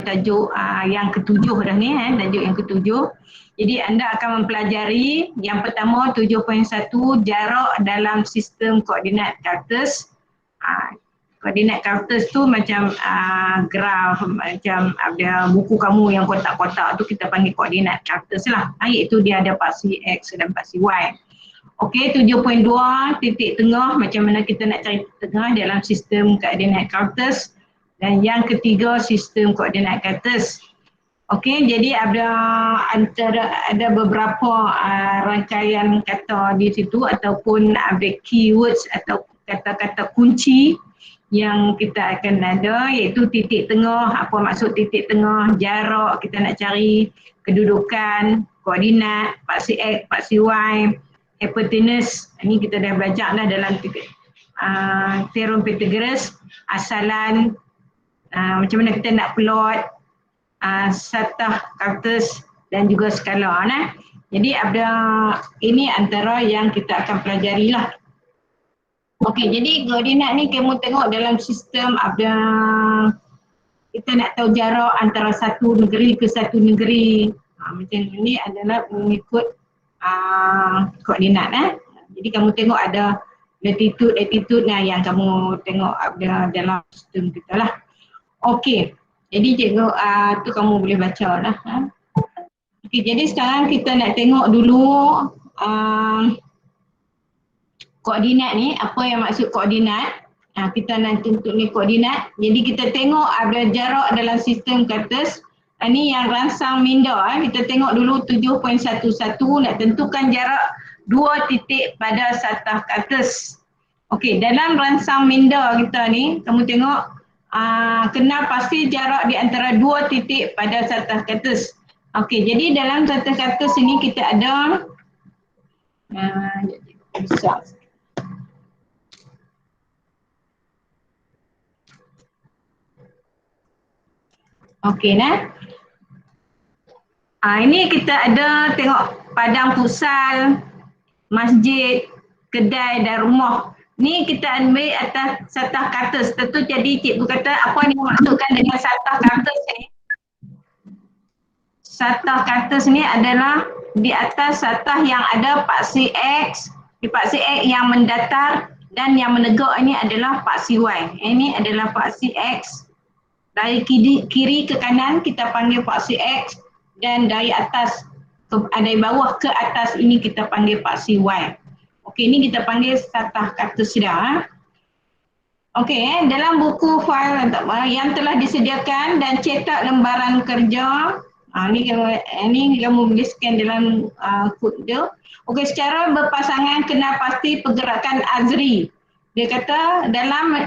tajuk yang ketujuh dah ni, tajuk yang ketujuh. Jadi anda akan mempelajari yang pertama 7.1 jarak dalam sistem koordinat Carters. Koordinat Carters tu macam graf, macam ada buku kamu yang kotak-kotak tu kita panggil koordinat Carters lah. Iaitu dia ada paksi X dan paksi Y. Okey, 7.2 titik tengah, macam mana kita nak cari tengah dalam sistem koordinat Carters. Dan yang ketiga sistem koordinat Carters. Okey, jadi ada beberapa rangkaian kata di situ ataupun ada keywords atau kata-kata kunci yang kita akan ada, iaitu titik tengah. Apa maksud titik tengah? Jarak kita nak cari, kedudukan, koordinat, paksi X, paksi Y, hypotenuse. Ini kita dah belajar lah dalam teorem Pythagoras, asalan, macam mana kita nak plot satah Carters dan juga skala. Jadi ini antara yang kita akan pelajari lah. Okey, jadi koordinat ni kamu tengok dalam sistem kita nak tahu jarak antara satu negeri ke satu negeri. Macam ini adalah mengikut koordinat. Jadi kamu tengok ada latitude yang kamu tengok ada dalam sistem kita lah. Okey, jadi cikgu tu kamu boleh baca lah. Okey, jadi sekarang kita nak tengok dulu koordinat ni, apa yang maksud koordinat. Kita nak tuntut ni koordinat. Jadi kita tengok ada jarak dalam sistem Carters. Ini yang rangsang minda. Kita tengok dulu 7.11 nak tentukan jarak dua titik pada satah Carters. Okey, dalam rangsang minda kita ni, kamu tengok kenal pasti jarak di antara dua titik pada satah Carters. Okey, jadi dalam satah Carters ini kita ada besar. Okey ini kita ada tengok padang futsal, masjid, kedai dan rumah. Ni kita ambil atas satah Carters. Tentu jadi cikgu kata apa yang dimaksudkan dengan satah Carters ni. Satah Carters ni adalah di atas satah yang ada paksi X, di paksi X yang mendatar dan yang menegak ini adalah paksi Y. Ini adalah paksi X. Dari kiri ke kanan kita panggil paksi X dan dari atas dari bawah ke atas ini kita panggil paksi Y. Okey, ini kita panggil satah Carters dah. Okey, dalam buku file yang telah disediakan dan cetak lembaran kerja, ini kamu boleh scan dalam kod dia. Okey, secara berpasangan kenal pasti pergerakan Azri. Dia kata dalam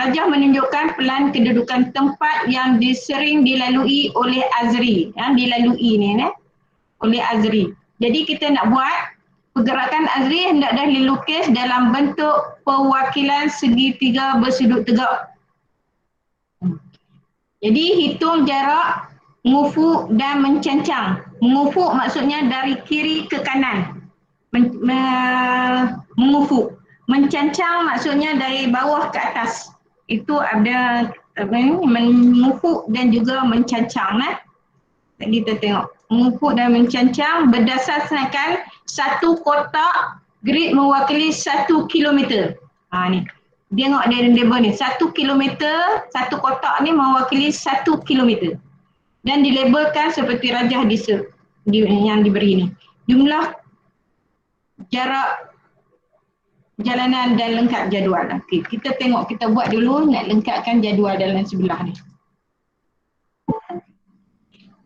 rajah menunjukkan pelan kedudukan tempat yang sering dilalui oleh Azri. Dilalui ni oleh Azri. Jadi kita nak buat pergerakan Azri hendaklah dilukis dalam bentuk perwakilan segitiga bersudut tegak. Jadi hitung jarak mengufuk dan mencancang. Mengufuk maksudnya dari kiri ke kanan. Mengufuk. Mencancang maksudnya dari bawah ke atas. Itu ada mengufuk dan juga mencancang. Jadi kita tengok. Mengufuk dan mencancang berdasarkan satu kotak grid mewakili 1 kilometer. Ni. Dia tengok dia label ni. 1 kilometer, satu kotak ni mewakili 1 kilometer. Dan dilabelkan seperti rajah yang diberi ni. Jumlah jarak jalanan dan lengkap jadual. Okey, kita tengok, kita buat dulu nak lengkapkan jadual dalam sebelah ni.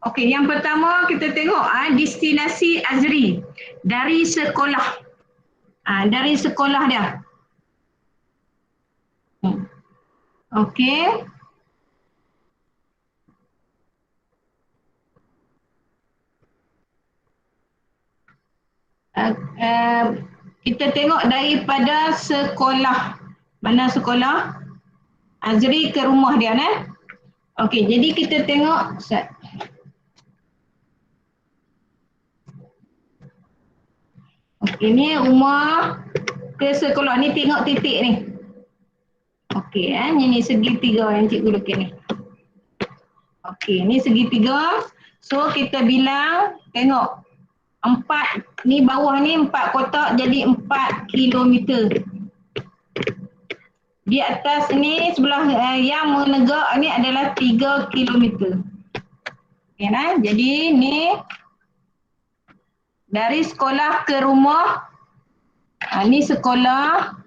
Okey, yang pertama kita tengok destinasi Azri dari sekolah. Dari sekolah dia. Okey. Kita tengok daripada sekolah. Mana sekolah? Azri ke rumah dia, Okey, jadi kita tengok. Okey, ni rumah ke sekolah. Ni tengok titik ni. Okey, ini segitiga yang cikgu lukis ni. Okey, ni segitiga. So kita bilang, tengok. 4, ni bawah ni 4 kotak jadi 4 kilometer. Di atas ni sebelah yang menegak ni adalah 3 kilometer. Okay, nah? Jadi ni dari sekolah ke rumah, ni sekolah,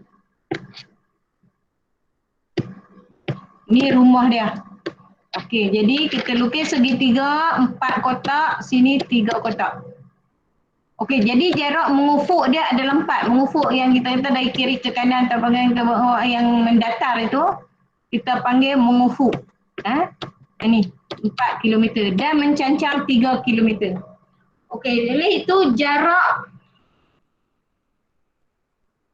ni rumah dia. Okey, jadi kita lukis segitiga 4 kotak, sini 3 kotak. Okey, jadi jarak mengufuk dia adalah 4. Mengufuk yang kita kata dari kiri ke kanan atau bahagian ke bawah yang mendatar itu, kita panggil mengufuk. Ini 4 kilometer dan mencancang 3 kilometer. Okey, jadi itu jarak,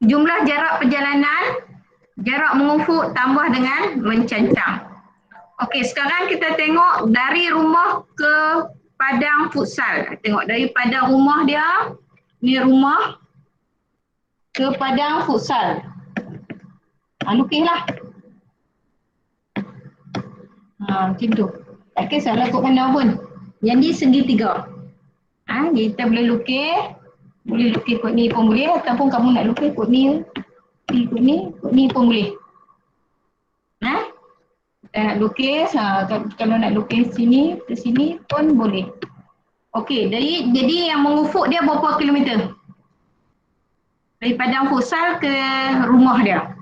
jumlah jarak perjalanan, jarak mengufuk tambah dengan mencancang. Okey, sekarang kita tengok dari rumah ke padang futsal. Tengok dari padang rumah dia, ni rumah ke padang futsal. Lukislah. Macam tu. Tak kisahlah kot mana pun. Yang ni segitiga. Kita boleh lukis kot ni pun boleh ataupun kamu nak lukis kot ni kot ni pun boleh. Nak lukis, kalau nak lukis sini ke sini pun boleh. Okey, jadi yang mengufuk dia berapa kilometer? Dari padang futsal ke rumah dia.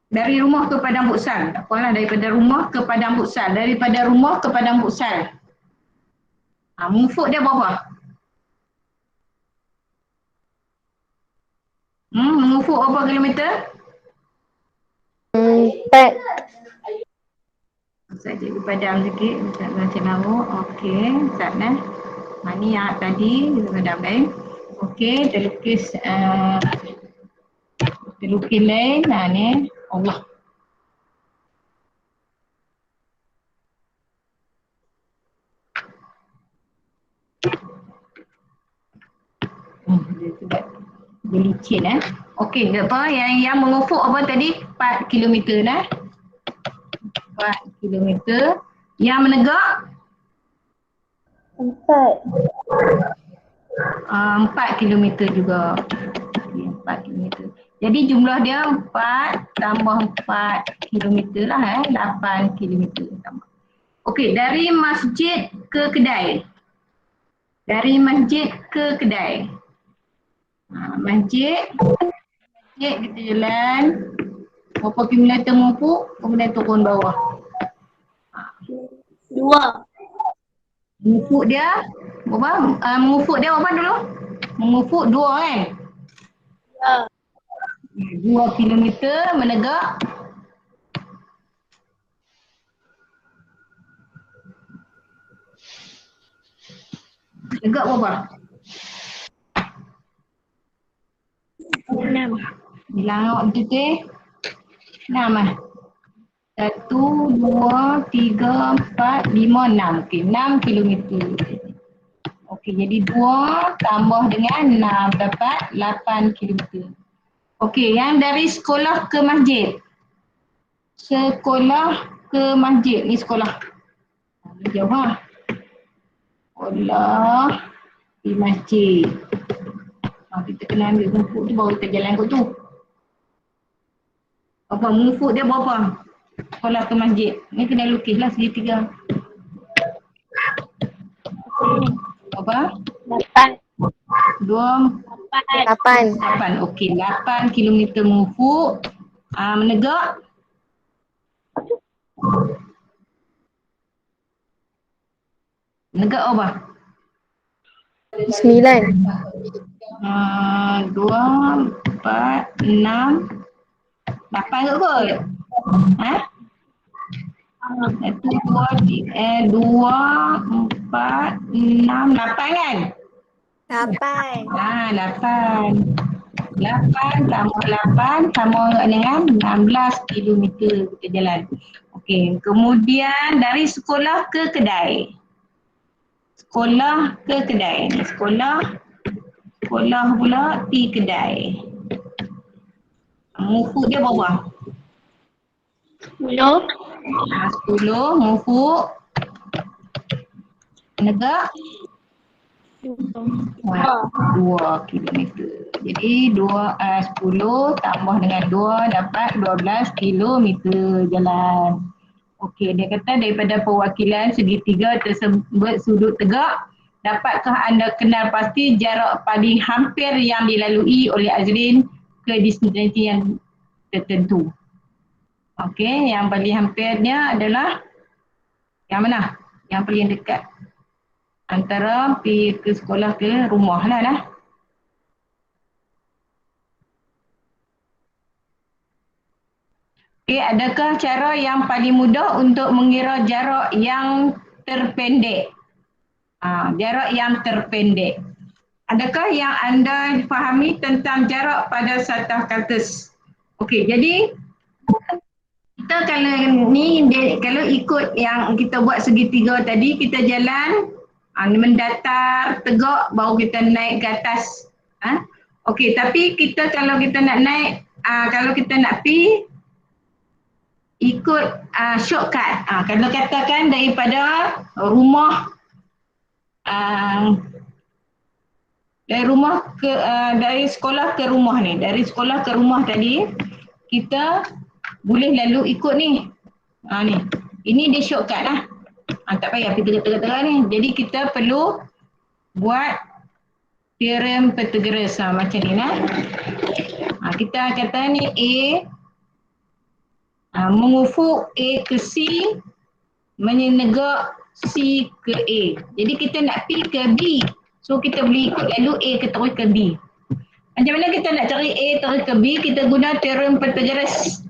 Dari rumah ke padang futsal. Tak apalah, daripada rumah ke padang futsal. Daripada rumah ke padang futsal. Mengufuk dia berapa? Mengufuk berapa kilometer? 4. Saya jadi padang sikit. Macam lauk. Okey, Ustaz ni yang tadi, kita padam lain. Okey, kita lukis lain. Ni Allah. Dia licin Okey, apa yang mengufuk apa tadi? 4 kilometer 4 kilometer. Yang menegak? 4. 4 kilometer juga. 4 kilometer. Jadi jumlah dia 4 tambah 4 kilometer lah 8 kilometer. Okey, dari masjid ke kedai. Dari masjid ke kedai. Masjid kita jalan berapa kilometer mengufuk, kemudian turun bawah. 2. Mengufuk dia berapa? Mengufuk dia berapa dulu? Mengufuk 2 kan? Ya. 2 kilometer menegak. Menegak berapa? 6. Bilang awak betul-betul. 6 1, 2, 3, 4, 5, 6. Okey, 6 kilometer. Okey, jadi 2 tambah dengan 6 dapat 8 kilometer. Okey, yang dari sekolah ke masjid. Sekolah ke masjid. Ni sekolah. Jauh Sekolah di masjid. Kita kena ambil mengufuk tu baru kita jalan kot tu. Apa mengufuk dia berapa? Sekolah ke masjid. Ni kena lukislah segitiga. Apa? 8. 8. Okey, 8 kilometer mengufuk. Menegak? Menegak apa? 9. 2, 4, 6, 8 kot? 1, 2, 3, 2, 4, 6, 8 kan? 8. 8. 8 tambah 8 sama dengan 16 kilometer kita jalan. Okey, kemudian dari sekolah ke kedai. Sekolah ke kedai. Sekolah pula pergi kedai. Mengufuk dia berapa? 10. 10 mufuk negak 2 kilometer. Jadi 10 tambah dengan 2 dapat 12 kilometer jalan. Okey, dia kata daripada perwakilan segitiga tersebut sudut tegak, dapatkah anda kenal pasti jarak paling hampir yang dilalui oleh Azrin ke destinasi yang tertentu? Okey, yang paling hampirnya adalah yang mana? Yang paling dekat. Antara pergi ke sekolah ke rumah lah. Okey, adakah cara yang paling mudah untuk mengira jarak yang terpendek? Jarak yang terpendek. Adakah yang anda fahami tentang jarak pada satah kartus? Okey, jadi kita kalau ikut yang kita buat segitiga tadi, kita jalan mendatar, tegak, baru kita naik ke atas. Okey, tapi kita kalau kita nak naik, kalau kita nak pergi ikut shortcut. Kalau katakan daripada rumah dari sekolah ke rumah ni, dari sekolah ke rumah tadi kita boleh lalu ikut ni. Ni. Ini dia shortcut lah. Tak payah pergi tengah-tengah ni. Jadi kita perlu buat teorem Pythagoras macam ni lah. Kita kata ni mengufuk A ke C, menegak C ke A. Jadi kita nak pergi ke B. So kita boleh ikut lalu A ke terus ke B. Macam mana kita nak cari A terus ke B? Kita guna teorem Pythagoras.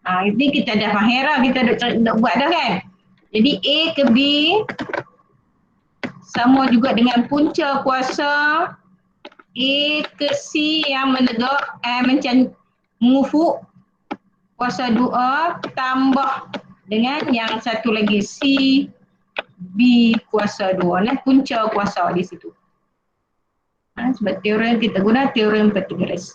Ini kita dah faham lah, kita dah buat dah kan. Jadi A ke B sama juga dengan punca kuasa A ke C yang menegak mengufuk kuasa 2 tambah dengan yang satu lagi C B kuasa 2. Punca kuasa di situ. Sebab teorem kita guna teorem Pythagoras.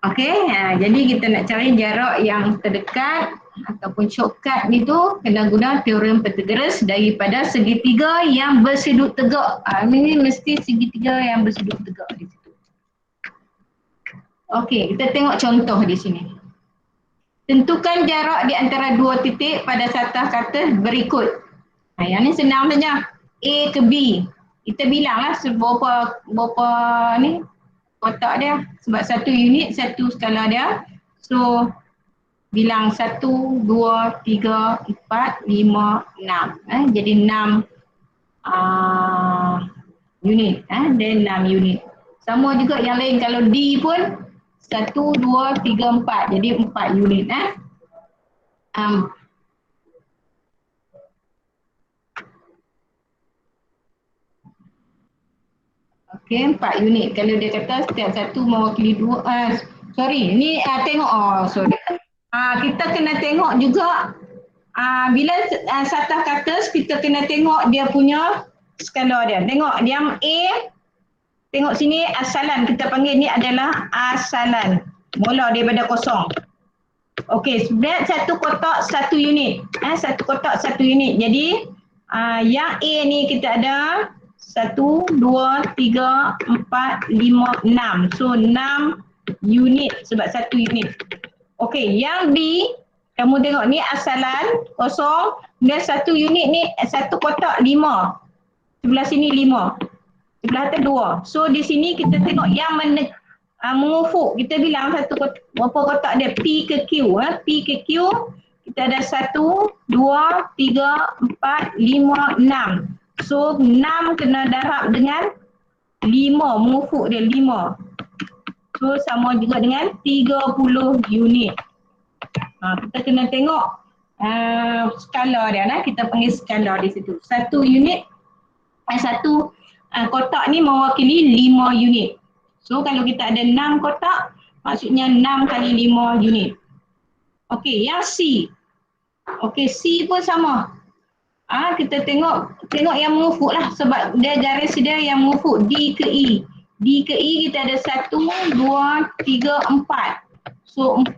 Okey, jadi kita nak cari jarak yang terdekat ataupun shortcut ni tu kena guna teorem Pythagoras daripada segitiga yang bersudut tegak. Ini mesti segitiga yang bersudut tegak di situ. Okey, kita tengok contoh di sini. Tentukan jarak di antara dua titik pada satah kartus berikut. Yang ni senang saja. A ke B. Kita bilanglah berapa ni kotak dia. Sebab satu unit, satu skala dia. So, bilang 1, 2, 3, 4, 5, 6. Jadi 6 unit. Dan 6 unit. Sama juga yang lain. Kalau D pun 1, 2, 3, 4. Jadi 4 unit. Okey, 4 unit. Kalau dia kata setiap satu mewakili 2. Ni tengok. Sorry. Kita kena tengok juga bila satah kartus kita kena tengok dia punya skala dia. Tengok yang A, tengok sini asalan, kita panggil ni adalah asalan. Mula daripada kosong. Okey, sebenarnya satu kotak satu unit. Satu kotak satu unit. Jadi yang A ni kita ada 1, 2, 3, 4, 5, 6. So 6 unit sebab satu unit. Okey, yang B, kamu tengok ni asalan kosong. Dan satu unit ni, satu kotak 5. Sebelah sini 5. Sebelah atas 2. So di sini kita tengok yang mengufuk. Kita bilang satu kotak, berapa kotak dia? P ke Q. P ke Q, kita ada 1, 2, 3, 4, 5, 6. So 6 kena darab dengan 5. Mengufuk dia 5. So sama juga dengan 30 unit. Kita kena tengok skala dia. Kita panggil skala di situ. Satu unit, satu kotak ni mewakili 5 unit. So kalau kita ada 6 kotak, maksudnya 6 kali 5 unit. Okey, yang C. Okey, C pun sama. Kita tengok yang mengufuk lah sebab dia garis dia yang mengufuk. D ke E. D ke E kita ada 1, 2, 3, 4. So 4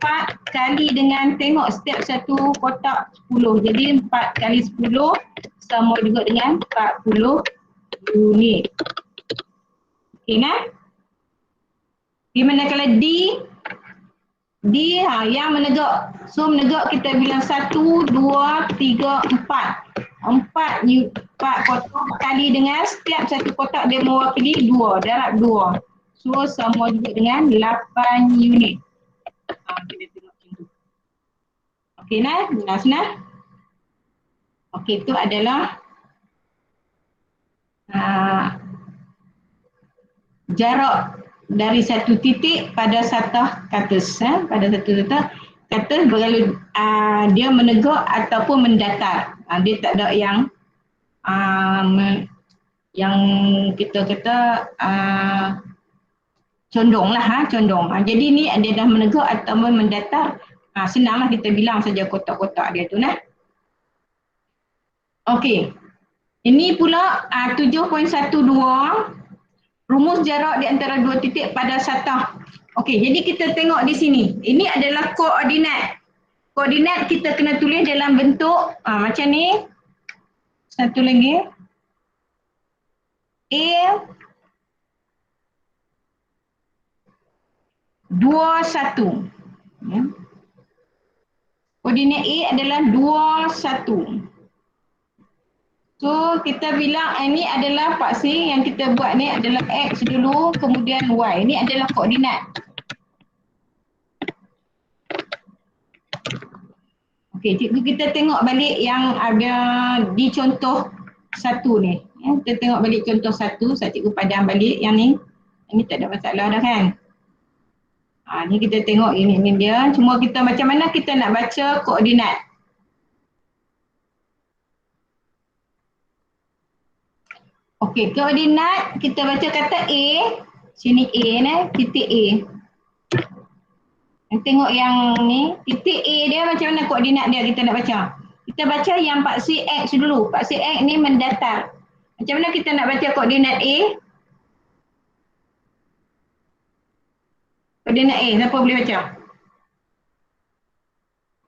kali dengan tengok setiap satu kotak 10. Jadi 4 kali 10 sama juga dengan 40 unit. Okey kan? Gimana kalau D? D yang menegak. So menegak kita bilang 1, 2, 3, 4. 4 kotak kali dengan setiap satu kotak dia mewakili 2, darab 2. So sama juga dengan 8 unit. Kita tengok macam tu. Okey nah, senang. Okey, itu adalah jarak dari satu titik pada satah katus. Pada satu satah katus kalau dia menegak ataupun mendatar. Dia tak ada yang kita kata condong lah, condong. Jadi ni dia dah menegak ataupun mendatar. Senanglah kita bilang saja kotak-kotak dia tu nah. Okey. Ini pula 7.12 rumus jarak di antara dua titik pada satah. Okey, jadi kita tengok di sini. Ini adalah koordinat. Koordinat kita kena tulis dalam bentuk macam ni. Satu lagi. A 21. Ya. Koordinat A adalah 21. So kita bilang ini adalah paksi yang kita buat ni adalah X dulu kemudian Y. Ini adalah koordinat. Okey, cikgu kita tengok balik yang ada di contoh 1 ni. Ya, kita tengok balik contoh 1, cikgu padam balik yang ni. Ini tak ada masalah dah kan? Ni kita tengok ini dia. Cuma kita macam mana kita nak baca koordinat. Okey, koordinat kita baca kata A. Sini A ni, titik A. Tengok yang ni, titik A dia macam mana koordinat dia kita nak baca. Kita baca yang paksi X dulu. Paksi X ni mendatar. Macam mana kita nak baca koordinat A? Koordinat A, siapa boleh baca?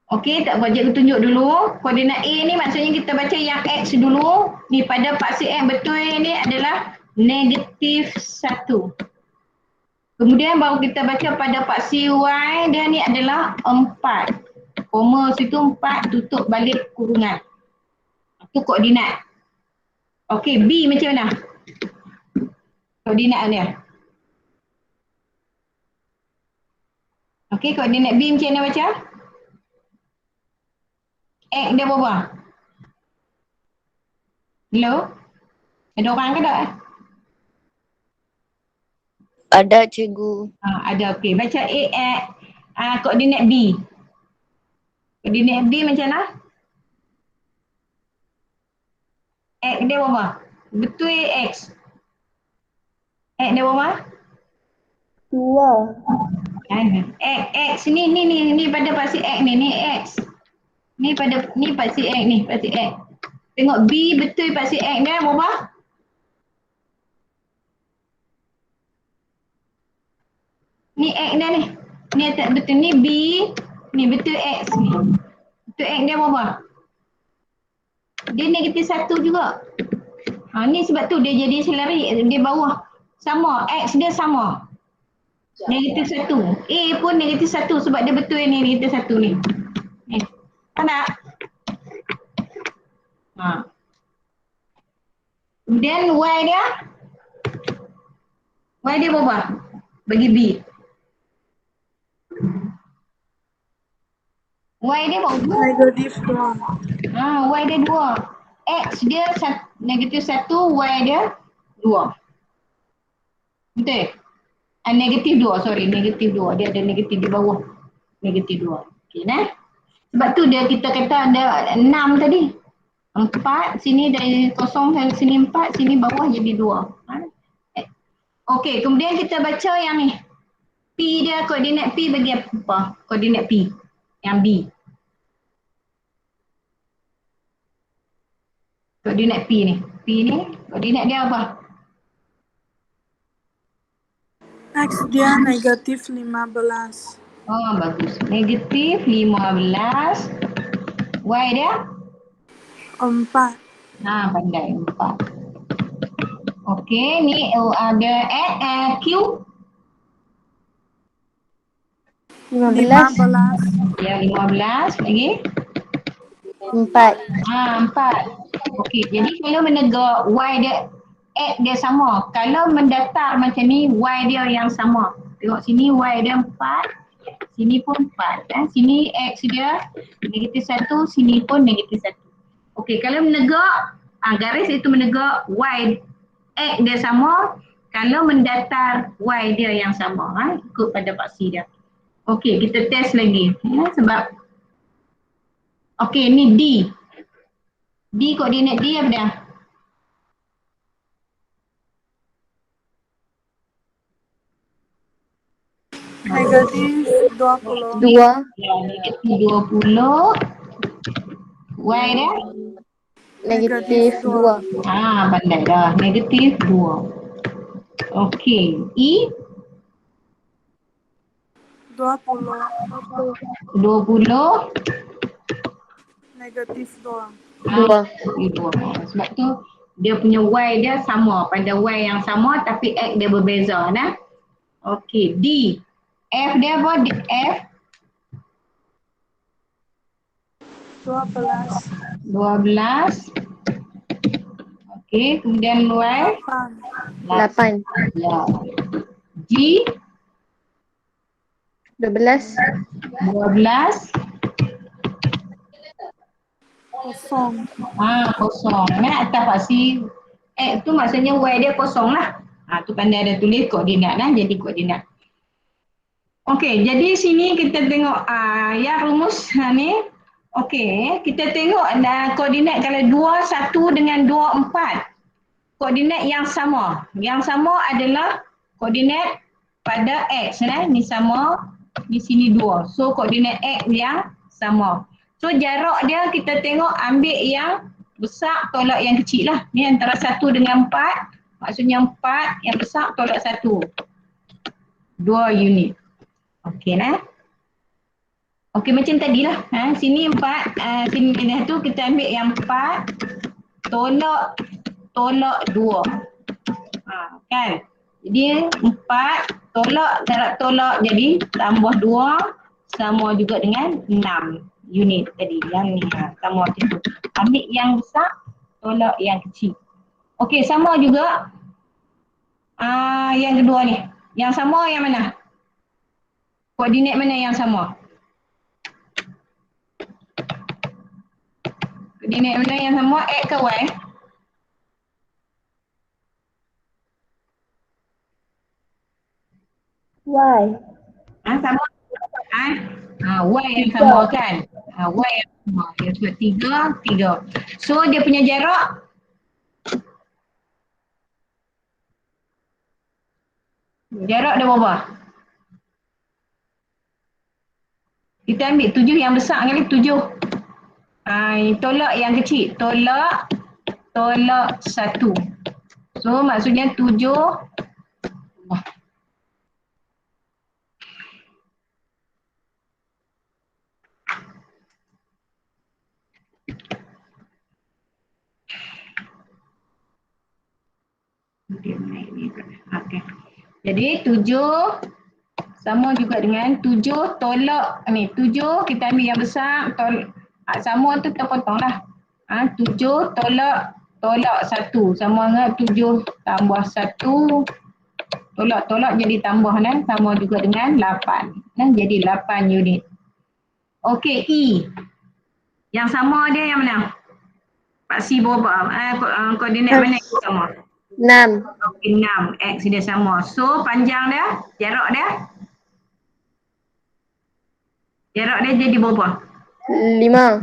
Okey, tak apa, cikgu tunjuk dulu. Koordinat A ni maksudnya kita baca yang X dulu. Ni pada paksi X betul ni adalah negatif 1. Kemudian baru kita baca pada paksi Y dia ni adalah 4. Koma situ 4 tutup balik kurungan. Itu koordinat. Okey, B macam mana? Koordinat dia. Okey, koordinat B macam mana baca? X dia berapa? Hello? Ada orang ke tak? Ada cikgu. Ada, okey. Baca A, koordinat B. Koordinat B macam mana? X dia berapa? Betul X. X dia berapa? 2. X ni pada paksi X ni X. Ni paksi X ni, paksi X. Tengok B betul paksi X dia berapa? Ni X dia ni. Ni tak betul ni B, ni betul X ni. Betul X dia berapa? Dia negatif 1 juga. Ni sebab tu dia jadi selari dia bawah. Sama, X dia sama. Negatif 1. A pun negatif 1 sebab dia betul ni negatif 1 ni. Faham tak? Kemudian Y dia? Y dia berapa? Bagi B. Y dia berapa? Negatif 2. Y dia 2. X dia negatif 1, Y dia 2. Betul? Negatif 2, sorry. Negatif 2. Dia ada negatif di bawah. Negatif 2. Okey, nah. Sebab tu kita kata ada 6 tadi. 4, sini dari kosong sini 4, sini bawah jadi 2. Okey, kemudian kita baca yang ni. P dia, koordinat P bagi apa? Koordinat P. Yang B. Koordinat P ni. P ni, koordinat dia apa? X dia negatif 15. Oh, bagus. Negatif 15. Y dia? 4. Pandai 4. Okey, ni ada Q. 15. 15. Ya, 15. Lagi? 4. 4. Okey, jadi kalau menegak Y dia, X dia sama. Kalau mendatar macam ni, Y dia yang sama. Tengok sini Y dia 4. Sini pun 4. Sini X dia negatif 1. Sini pun negatif 1. Okey, kalau menegak, garis itu menegak Y X dia sama. Kalau mendatar Y dia yang sama. Ikut pada paksi dia. Okey, kita test lagi. Sebab okey, ni D. D koordinat D apa dah? Negatif 20. 2. Ya, negatif 20. Y dia? Negatif 2. Pandai dah. Negatif 2. Okey. E? 20. 20. Negatif 2. 2. 2. Sebab tu dia punya Y dia sama. Pada Y yang sama tapi X dia berbeza. Okey. D. F dia apa? F? 12. 12. Okey. Kemudian Y? 8. Ya. G? 12. 12. Kosong. Kosong. Atas paksi X tu maksudnya Y dia kosong lah. Tu pandai ada tulis koordinat lah. Jadi koordinat. Okey, jadi sini kita tengok ya rumus ni. Okey, kita tengok koordinat kalau 2, 1 dengan 2, 4. Koordinat yang sama. Yang sama adalah koordinat pada X. Ni sama, di sini 2. So koordinat X yang sama. So jarak dia kita tengok ambil yang besar tolak yang kecil lah. Ni antara 1 dengan 4. Maksudnya 4 yang besar tolak 1. 2 unit. Okey Okey macam tadilah. Sini 4, sini tu kita ambil yang 4 tolak 2. Kan? Jadi 4 tolak jadi tambah 2 sama juga dengan 6 unit tadi. Yang ni sama macam tu. Ambil yang besar tolak yang kecil. Okey sama juga yang kedua ni. Yang sama yang mana? Koordinat mana yang sama? Koordinat mana yang sama? X ke Y? Y. Sama? Y yang sama kan? Y yang sama. Dia sebut 3. So dia punya jarak? Jarak dia berapa? Kita ambil 7 yang besar kali 7. Tolak yang kecil. Tolak 1. So maksudnya 7. Okay. Jadi 7 sama juga dengan 7 tolak ni 7 kita ambil yang besar sama tu kita potong lah. 7 tolak 1 sama dengan 7 tambah 1 tolak jadi tambah sama juga dengan 8. Jadi 8 unit. Okey E. Yang sama dia yang mana? Paksi berapa? Koordinat mana yang sama? 6. Okey 6. X dia sama. So panjang dia, jarak dia? Jarak dia jadi berapa? 5.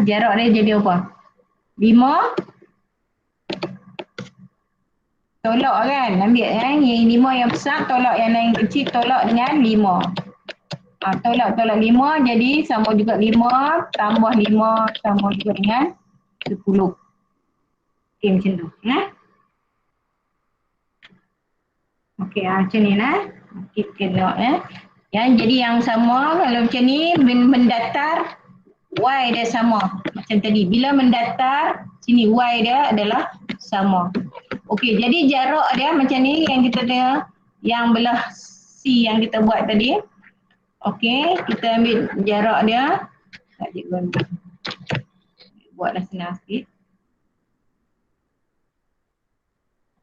Jarak dia jadi apa? 5. Tolak kan? Ambil yang 5 yang besar, tolak yang lain kecil, tolak dengan 5. Tolak 5 jadi sama juga 5 tambah 5 sama juga dengan 10. Okey macam tu. Okey macam ni Kita tengok Ya, jadi yang sama kalau macam ni mendatar y dia sama macam tadi. Bila mendatar sini y dia adalah sama. Okey, jadi jarak dia macam ni yang kita tengok yang belah C yang kita buat tadi. Okey, kita ambil jarak dia. Tak cikgu ambil. Buatlah senang sikit.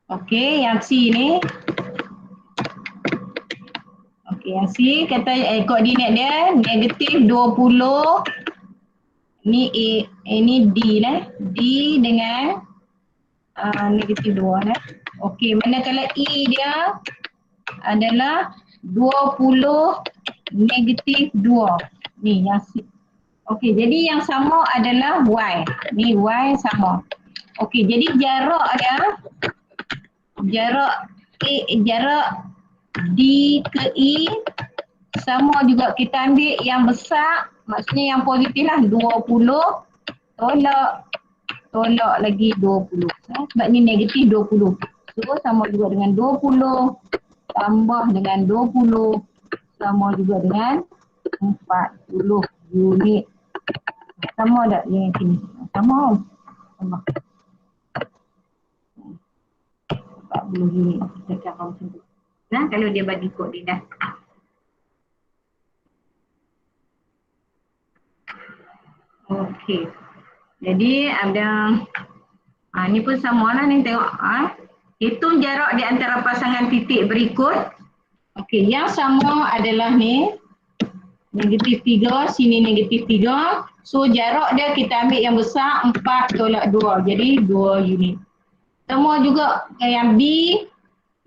Okey, yang C ni. Okey, yang C kata koordinat dia negatif 20. Ni A, ni D lah. D dengan negatif 2 lah. Okey, manakala E dia adalah 20 negatif 2. Ni yang C. Okey, jadi yang sama adalah Y. Ni Y sama. Okey, jadi jarak dia, jarak D ke E sama juga. Kita ambil yang besar, maksudnya yang positif lah 20 tolak lagi 20. Sebab ni negatif 20. So sama juga dengan 20 tambah dengan 20 sama juga dengan 40 unit. Sama tak yang sini? Sama. Sama. 40 unit. Kita cara macam tu. Nah, kalau dia bagi koordinat. Okey. Jadi ada ni pun sama lah ni tengok. Hitung jarak di antara pasangan titik berikut. Okey, yang sama adalah ni negatif 3, sini negatif 3. So jarak dia kita ambil yang besar 4 tolak 2. Jadi 2 unit. Semua juga yang B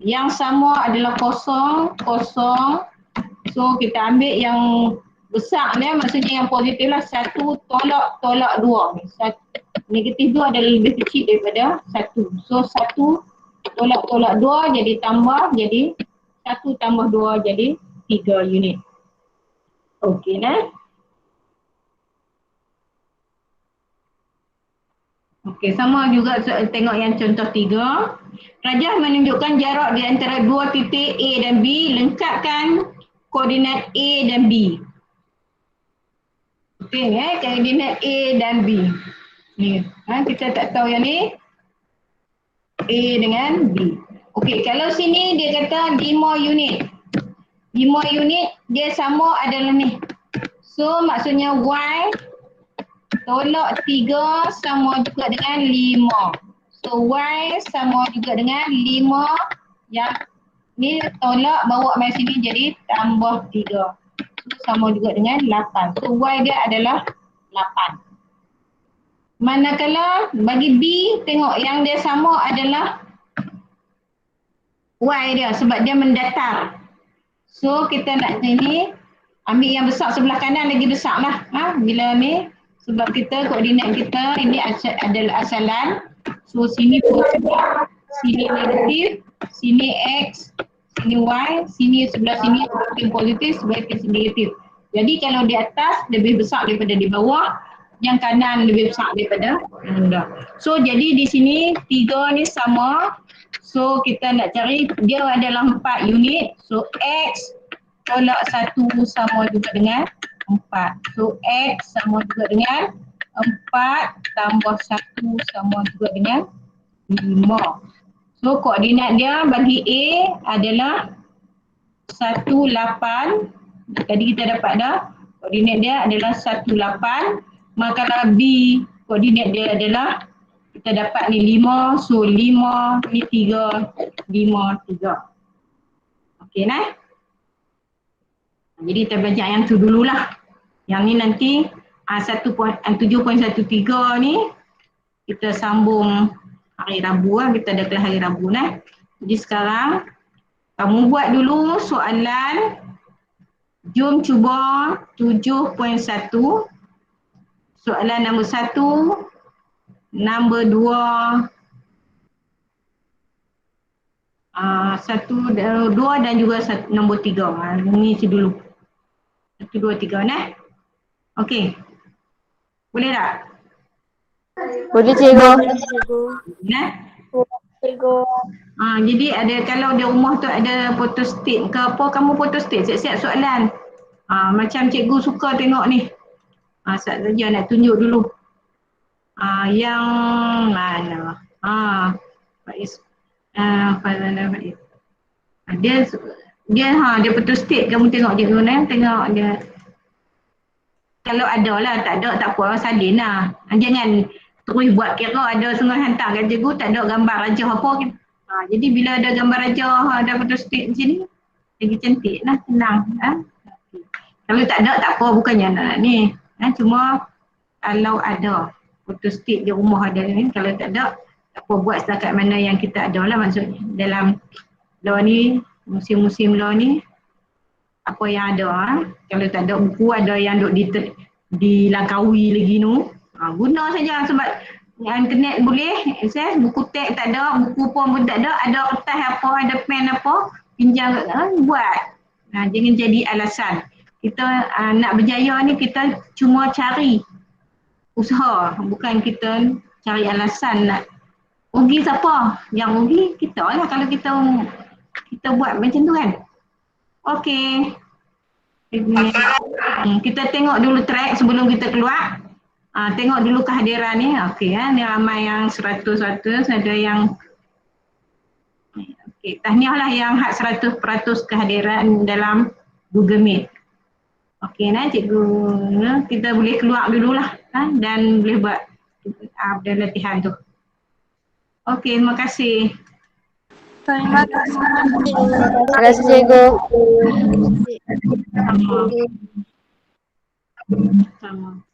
yang sama adalah 0, 0. So kita ambil yang besar dia, maksudnya yang positif lah 1 tolak 2. Negatif 2 adalah lebih kecil daripada 1. So 1 tolak 2 jadi tambah, jadi 1 tambah 2 jadi 3 unit. Okey nah. Okey, sama juga tengok yang contoh 3. Rajah menunjukkan jarak di antara dua titik A dan B, lengkapkan koordinat A dan B. Okey, koordinat A dan B. Ni, kita tak tahu yang ni A dengan B. Okey, kalau sini dia kata 5 unit. 5 unit dia sama adalah ni. So maksudnya Y tolak 3 sama juga dengan 5. So Y sama juga dengan 5. Yang ni tolak bawa mai sini jadi tambah 3. So sama juga dengan 8. So Y dia adalah 8. Manakala bagi B, tengok yang dia sama adalah Y dia sebab dia mendatar. So kita nak ni ambil yang besar sebelah kanan lagi besar lah. Bila ni sebab kita koordinat kita ini adalah asalan. So sini positif, sini negatif, sini X, sini Y, sini sebelah sini positif, sebelah sini negatif. Jadi kalau di atas lebih besar daripada di bawah, yang kanan lebih besar daripada yang rendah. So jadi di sini 3 ni sama. So kita nak cari dia adalah 4 unit. So X tolak 1 sama juga dengan 4. So X sama juga dengan 4 tambah 1 sama juga dengan 5. So koordinat dia bagi A adalah 18. Tadi kita dapat dah. Koordinat dia adalah 18. Maka B koordinat dia adalah kita dapat ni 5. So 5 ni 3, 5, 3. Okey nah. Jadi kita belajar yang tu dululah. Yang ni nanti 7.13 ni kita sambung hari Rabu lah. Kita ada kelas hari Rabu nah. Jadi sekarang kamu buat dulu soalan. Jom cuba 7.1. Soalan nombor 1, nombor 2, 2 dan juga nombor 3. Ini isi dulu. 1, 2, 3 nah. Okey. Boleh tak? Boleh cikgu. Cikgu. Nah. Cikgu. Jadi ada kalau di rumah tu ada photostat ke apa, kamu photostat siap-siap soalan. Macam cikgu suka tengok ni. Sat saja nak tunjuk dulu. Yang mana? Faiz. Fazana Faiz. Dia photostat, kamu tengok dia dulu tengok dia. Kalau ada lah, tak ada tak apa, salin lah. Jangan terus buat kira ada sungai hantar kat cikgu, tak ada gambar raja apa kan. Jadi bila ada gambar raja, ada photostat macam ni, lagi cantik lah, senang. Kalau tak ada tak apa, bukannya nak ni. Cuma kalau ada photostat di rumah ada ni, kalau tak ada, tak apa, buat setakat mana yang kita ada lah maksudnya. Dalam law ni, musim-musim law ni, apa yang ada. Kalau tak ada buku, ada yang duk dilangkaui lagi tu. Guna saja sebab internet boleh akses, buku teks tak ada, buku pun tak ada kertas apa, ada pen apa, pinjam buat. Jangan jadi alasan. Kita nak berjaya ni kita cuma cari usaha, bukan kita cari alasan nak rugi siapa. Yang rugi kita lah kalau kita buat macam tu kan. Okey. Kita tengok dulu track sebelum kita keluar. Tengok dulu kehadiran ni. Okey, ni ramai yang 100, ada yang tahniah lah yang 100% kehadiran dalam Google Meet. Okey, cikgu kita boleh keluar dululah dan boleh buat latihan tu. Okey, terima kasih. Terima kasih. Terima kasih cikgu. Sama.